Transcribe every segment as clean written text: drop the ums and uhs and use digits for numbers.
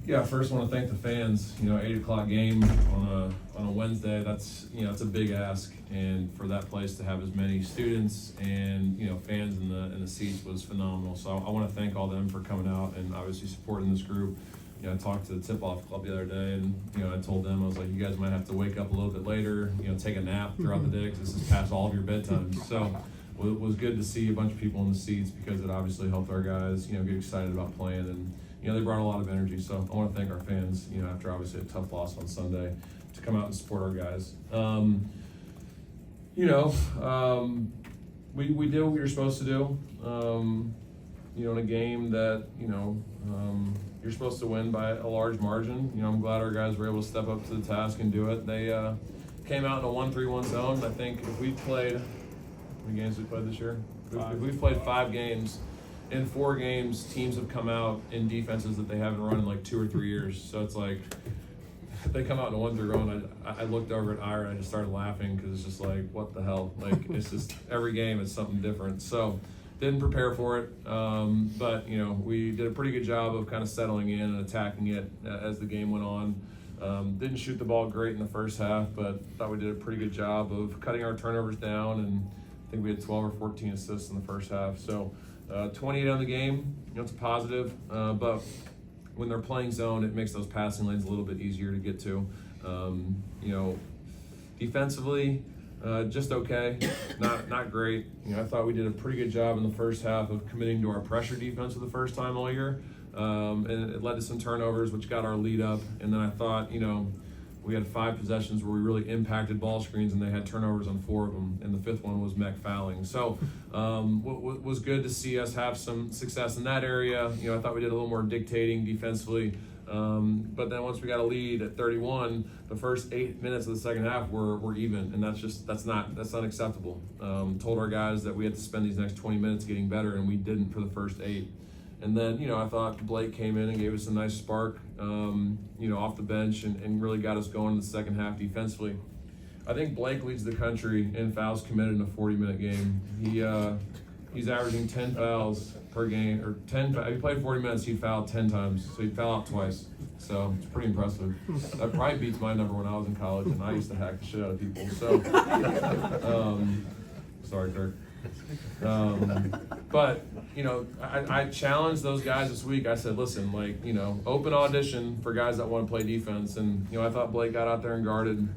Yeah, first I want to thank the fans. 8 o'clock game on a Wednesday. That's it's a big ask, and for that place to have as many students and fans in the seats was phenomenal. So I want to thank all them for coming out and obviously supporting this group. I talked to the tip-off club the other day, and I told them, I was like, you guys might have to wake up a little bit later, take a nap throughout the day because this is past all of your bedtimes. So it was good to see a bunch of people in the seats because it obviously helped our guys get excited about playing, and they brought a lot of energy. So I want to thank our fans, after obviously a tough loss on Sunday, to come out and support our guys. We did what we were supposed to do. In a game that you're supposed to win by a large margin. I'm glad our guys were able to step up to the task and do it. They came out in a 1-3-1 zone. I think if we played, how many games we played this year? If we played 5 games, in 4 games, teams have come out in defenses that they haven't run in like 2 or 3 years. So it's like, if they come out in a 1-3 run, I looked over at Ira and I just started laughing because it's just like, what the hell? Like, it's just every game is something different. So didn't prepare for it, but we did a pretty good job of kind of settling in and attacking it as the game went on. Didn't shoot the ball great in the first half, but thought we did a pretty good job of cutting our turnovers down, and I think we had 12 or 14 assists in the first half. So 28 on the game, it's a positive, but when they're playing zone, it makes those passing lanes a little bit easier to get to. Defensively, just okay, not great. I thought we did a pretty good job in the first half of committing to our pressure defense for the first time all year, and it led to some turnovers, which got our lead up. And then I thought, we had 5 possessions where we really impacted ball screens, and they had turnovers on 4 of them, and the 5th one was Mech fouling. So what was good to see us have some success in that area. I thought we did a little more dictating defensively. But then once we got a lead at 31, the first 8 minutes of the second half were even, and that's not acceptable. Told our guys that we had to spend these next 20 minutes getting better, and we didn't for the first 8. And then, I thought Blake came in and gave us a nice spark, off the bench and really got us going in the second half defensively. I think Blake leads the country in fouls committed in a 40-minute game. He's averaging 10 fouls per game, or 10. If he played 40 minutes, he fouled 10 times, so he fouled out twice. So it's pretty impressive. That probably beats my number when I was in college, and I used to hack the shit out of people. So, sorry, Kirk. But I challenged those guys this week. I said, listen, open audition for guys that want to play defense, and I thought Blake got out there and guarded.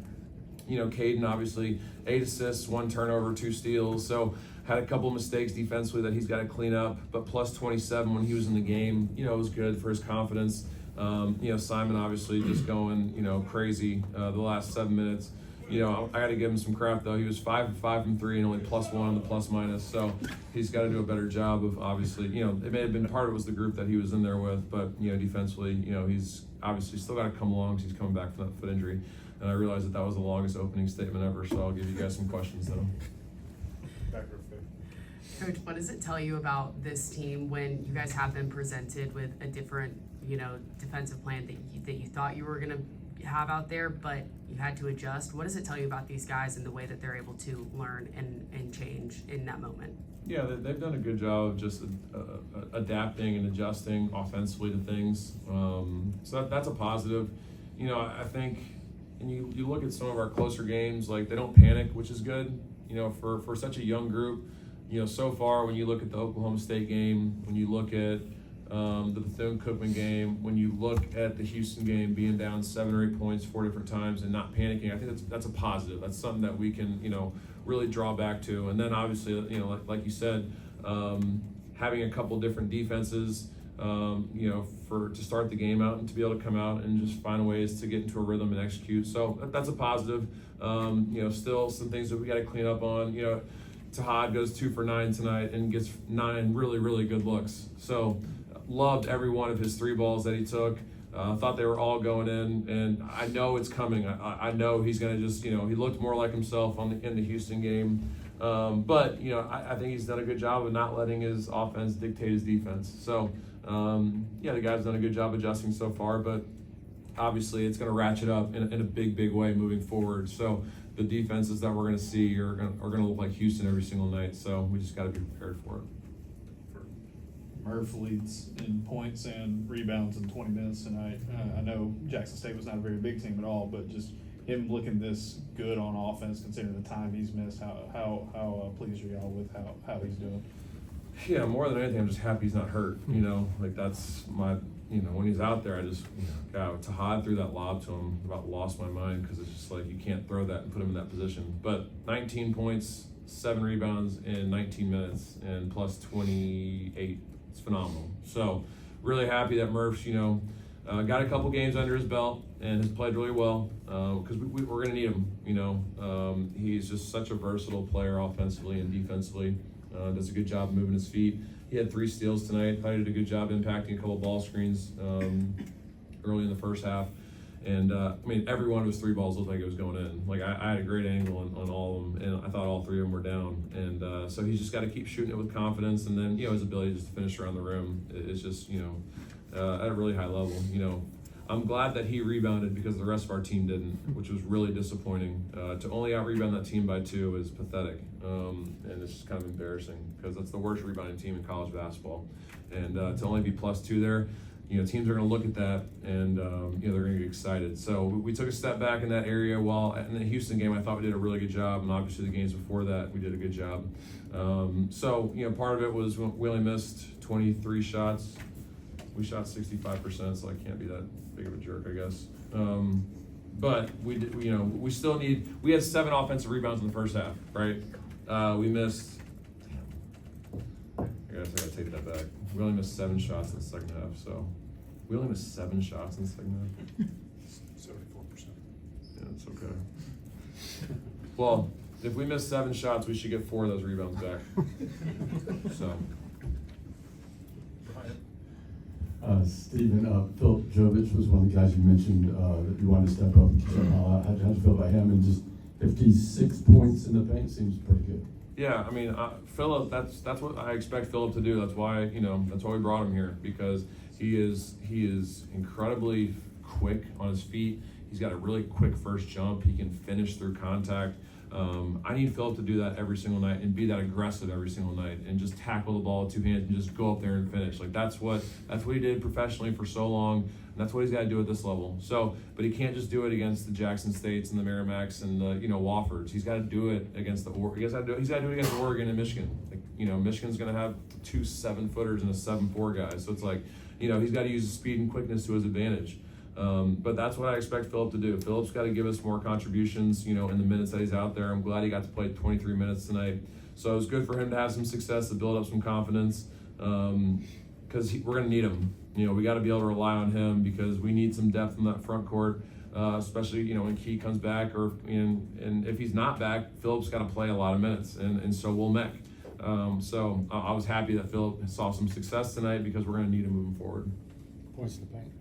Caden obviously 8 assists, 1 turnover, 2 steals. So had a couple of mistakes defensively that he's got to clean up, but plus 27 when he was in the game, it was good for his confidence. Simon obviously just going, crazy the last 7 minutes. I got to give him some crap though. He was 5 of 5 from 3 and only +1 on the plus minus. So he's got to do a better job of obviously, it may have been part of it was the group that he was in there with, but defensively, he's obviously still got to come along because he's coming back from that foot injury. And I realized that was the longest opening statement ever. So I'll give you guys some questions though. Coach, what does it tell you about this team when you guys have been presented with a different, defensive plan that you thought you were going to have out there, but you had to adjust? What does it tell you about these guys and the way that they're able to learn and change in that moment? Yeah, they've done a good job of just adapting and adjusting offensively to things. So that's a positive. I think, and you look at some of our closer games, like they don't panic, which is good. For such a young group. So far, when you look at the Oklahoma State game, when you look at the Bethune-Cookman game, when you look at the Houston game, being down 7 or 8 points 4 different times and not panicking, I think that's a positive. That's something that we can, really draw back to. And then obviously, like you said, having a couple different defenses, to start the game out and to be able to come out and just find ways to get into a rhythm and execute. So that's a positive. Still some things that we got to clean up on. Tahad goes 2 for 9 tonight and gets 9 really, really good looks. So loved every one of his 3 balls that he took. Thought they were all going in, and I know it's coming. I know he's going to just, he looked more like himself in the Houston game. But I think he's done a good job of not letting his offense dictate his defense. So, the guy's done a good job adjusting so far, but obviously it's going to ratchet up in a big, big way moving forward. So the defenses that we're going to see are going to look like Houston every single night. So we just got to be prepared for it. Murph leads in points and rebounds in 20 minutes tonight. I know Jackson State was not a very big team at all, but just him looking this good on offense, considering the time he's missed, how pleased are y'all with how he's doing? Yeah, more than anything, I'm just happy he's not hurt. You know, like that's my, you know, when he's out there, I just, God, Tahad threw that lob to him, about lost my mind because it's just like you can't throw that and put him in that position. But 19 points, 7 rebounds in 19 minutes, and plus 28. It's phenomenal. So really happy that Murph's, got a couple games under his belt and has played really well because we're going to need him. He's just such a versatile player offensively and defensively. Does a good job moving his feet. He had 3 steals tonight. Thought he did a good job impacting a couple ball screens early in the first half. And every one of his 3 balls looked like it was going in. Like I had a great angle on all of them, and I thought all 3 of them were down. And so he's just got to keep shooting it with confidence, and then his ability just to finish around the rim is just at a really high level. I'm glad that he rebounded because the rest of our team didn't, which was really disappointing. To only out-rebound that team by 2 is pathetic, and it's just kind of embarrassing because that's the worst rebounding team in college basketball. And to only be +2 there, teams are going to look at that and they're going to get excited. So we took a step back in that area. While in the Houston game, I thought we did a really good job, and obviously the games before that, we did a good job. Part of it was we only missed 23 shots. We shot 65%, so I can't be that big of a jerk, I guess. But we did, we still need. We had 7 offensive rebounds in the first half, right? We missed. I gotta take that back. We only missed 7 shots in the second half, so we only missed 7 shots in the second half. 74%. Yeah, it's okay. Well, if we miss 7 shots, we should get 4 of those rebounds back. So. Stephen, Philip Jovich was one of the guys you mentioned that you wanted to step up. How'd you feel about him? And just 56 points in the paint seems pretty good. Yeah, Philip. That's what I expect Philip to do. That's why we brought him here, because he is incredibly quick on his feet. He's got a really quick first jump. He can finish through contact. I need Philip to do that every single night and be that aggressive every single night and just tackle the ball with 2 hands and just go up there and finish. Like that's what he did professionally for so long, and that's what he's got to do at this level. So, but he can't just do it against the Jackson States and the Merrimacks and the Woffords. He's got to do it against he's got to do it against Oregon and Michigan. Like, Michigan's going to have 2 7-footers and a 7'4" guy. So it's like, he's got to use his speed and quickness to his advantage. But that's what I expect Philip to do. Philip's got to give us more contributions, in the minutes that he's out there. I'm glad he got to play 23 minutes tonight. So it was good for him to have some success, to build up some confidence, because we're going to need him. We got to be able to rely on him because we need some depth in that front court, especially, when Key comes back and if he's not back, Philip's got to play a lot of minutes, and so will Mech. So I was happy that Philip saw some success tonight because we're going to need him moving forward. Points in the paint.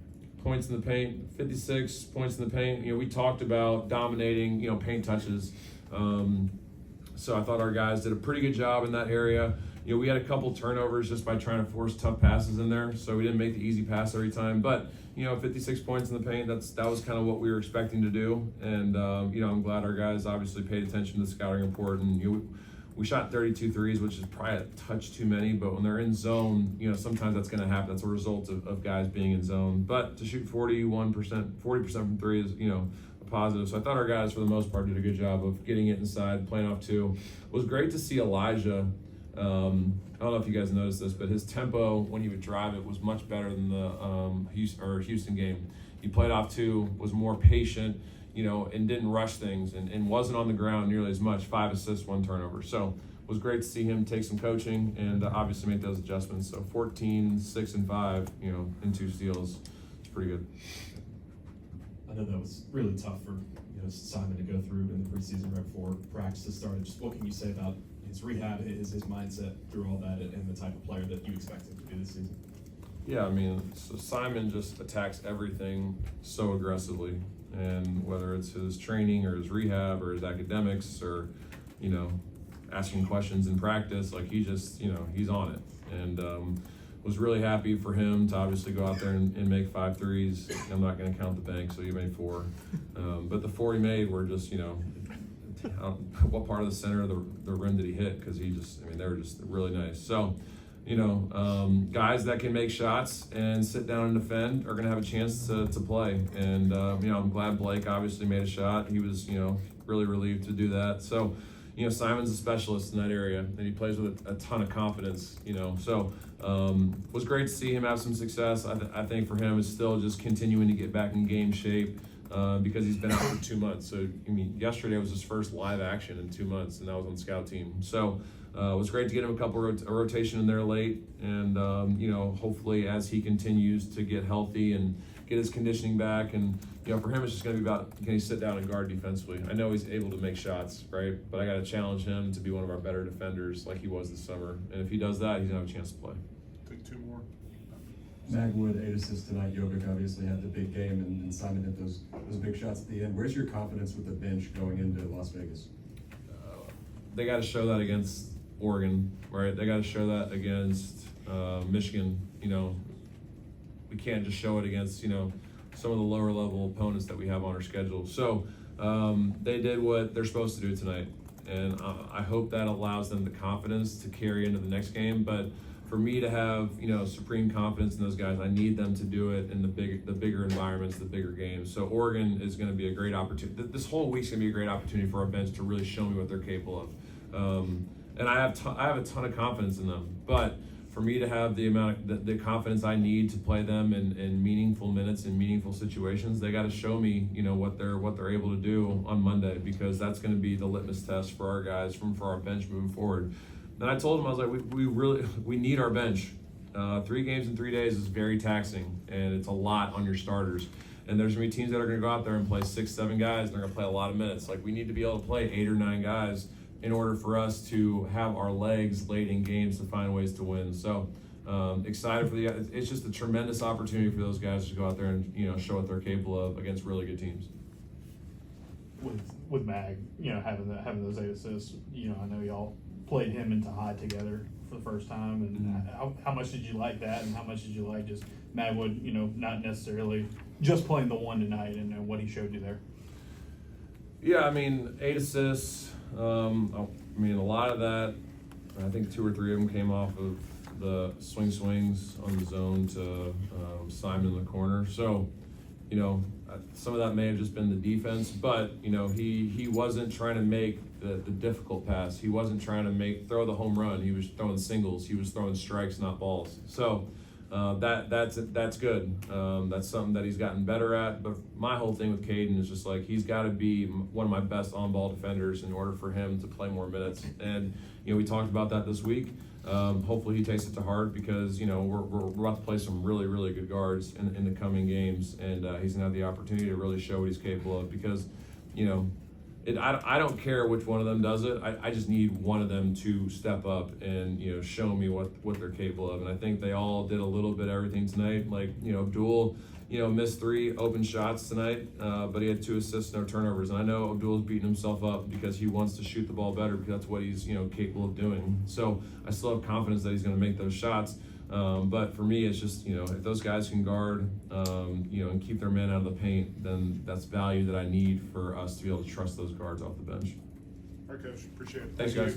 Points in the paint, 56 points in the paint. We talked about dominating, paint touches. So I thought our guys did a pretty good job in that area. We had a couple turnovers just by trying to force tough passes in there. So we didn't make the easy pass every time. But, 56 points in the paint, that was kind of what we were expecting to do. And, I'm glad our guys obviously paid attention to the scouting report. And, we shot 32 threes, which is probably a touch too many, but when they're in zone, sometimes that's going to happen. That's a result of guys being in zone. But to shoot 40% from 3 is, a positive. So I thought our guys, for the most part, did a good job of getting it inside, playing off 2. It was great to see Elijah. I don't know if you guys noticed this, but his tempo when he would drive it was much better than the Houston game. He played off 2, was more patient, and didn't rush things and wasn't on the ground nearly as much. 5 assists, 1 turnover. So it was great to see him take some coaching and obviously make those adjustments. So 14, 6, and 5, and 2 steals. It's pretty good. I know that was really tough for Simon to go through in the preseason right before practices started. Just what can you say about his rehab, his mindset through all that, and the type of player that you expect him to be this season? Yeah, so Simon just attacks everything so aggressively. And whether it's his training or his rehab or his academics or, asking questions in practice, like he just, he's on it. And was really happy for him to obviously go out there and make 5 threes. I'm not going to count the bank, so he made 4. But the 4 he made were just, what part of the center of the rim did he hit? Because they were just really nice. So guys that can make shots and sit down and defend are going to have a chance to play. And, I'm glad Blake obviously made a shot. He was, really relieved to do that. So, Simon's a specialist in that area, and he plays with a ton of confidence, So, was great to see him have some success. I think for him, it's still just continuing to get back in game shape because he's been out for 2 months. So, yesterday was his first live action in 2 months, and that was on the scout team. So, it was great to get him a couple a rotation in there late, and hopefully as he continues to get healthy and get his conditioning back, and for him it's just going to be about, can he sit down and guard defensively? I know he's able to make shots, right? But I got to challenge him to be one of our better defenders like he was this summer, and if he does that, he's going to have a chance to play. Take 2 more. Magwood, 8 assists tonight. Jovic obviously had the big game, and Simon hit those big shots at the end. Where's your confidence with the bench going into Las Vegas? They got to show that against Oregon, right? They got to show that against Michigan. We can't just show it against some of the lower level opponents that we have on our schedule. So they did what they're supposed to do tonight, and I hope that allows them the confidence to carry into the next game. But for me to have supreme confidence in those guys, I need them to do it in the bigger environments, the bigger games. So Oregon is going to be a great opportunity. This whole week's going to be a great opportunity for our bench to really show me what they're capable of. And I have a ton of confidence in them. But for me to have the confidence I need to play them in meaningful minutes in meaningful situations, they got to show me what they're able to do on Monday, because that's going to be the litmus test for our guys for our bench moving forward. And I told him, I was like, we need our bench. 3 games in 3 days is very taxing, and it's a lot on your starters. And there's going to be teams that are going to go out there and play 6, 7 guys, and they're going to play a lot of minutes. Like, we need to be able to play 8 or 9 guys in order for us to have our legs late in games to find ways to win. So excited for it's just a tremendous opportunity for those guys to go out there and show what they're capable of against really good teams. With Mag, having those 8 assists, I know y'all played him into high together for the first time, and how much did you like that, and how much did you like just Magwood, not necessarily just playing the one tonight and what he showed you there? Yeah, 8 assists. A lot of that, I think 2 or 3 of them came off of the swings on the zone to Simon in the corner. So, some of that may have just been the defense, but he wasn't trying to make the difficult pass. He wasn't trying to throw the home run. He was throwing singles. He was throwing strikes, not balls. So that's good. That's something that he's gotten better at. But my whole thing with Caden is just he's got to be one of my best on-ball defenders in order for him to play more minutes. And we talked about that this week. Hopefully he takes it to heart, because we're about to play some really, really good guards in the coming games, and he's gonna have the opportunity to really show what he's capable of, because I don't care which one of them does it. I just need one of them to step up and show me what they're capable of. And I think they all did a little bit of everything tonight. Abdul missed 3 open shots tonight, but he had 2 assists, no turnovers. And I know Abdul's beating himself up because he wants to shoot the ball better, because that's what he's capable of doing. So I still have confidence that he's going to make those shots. But for me, it's just if those guys can guard and keep their men out of the paint, then that's value that I need for us to be able to trust those guards off the bench. All right, Coach. Appreciate it. Thanks, guys.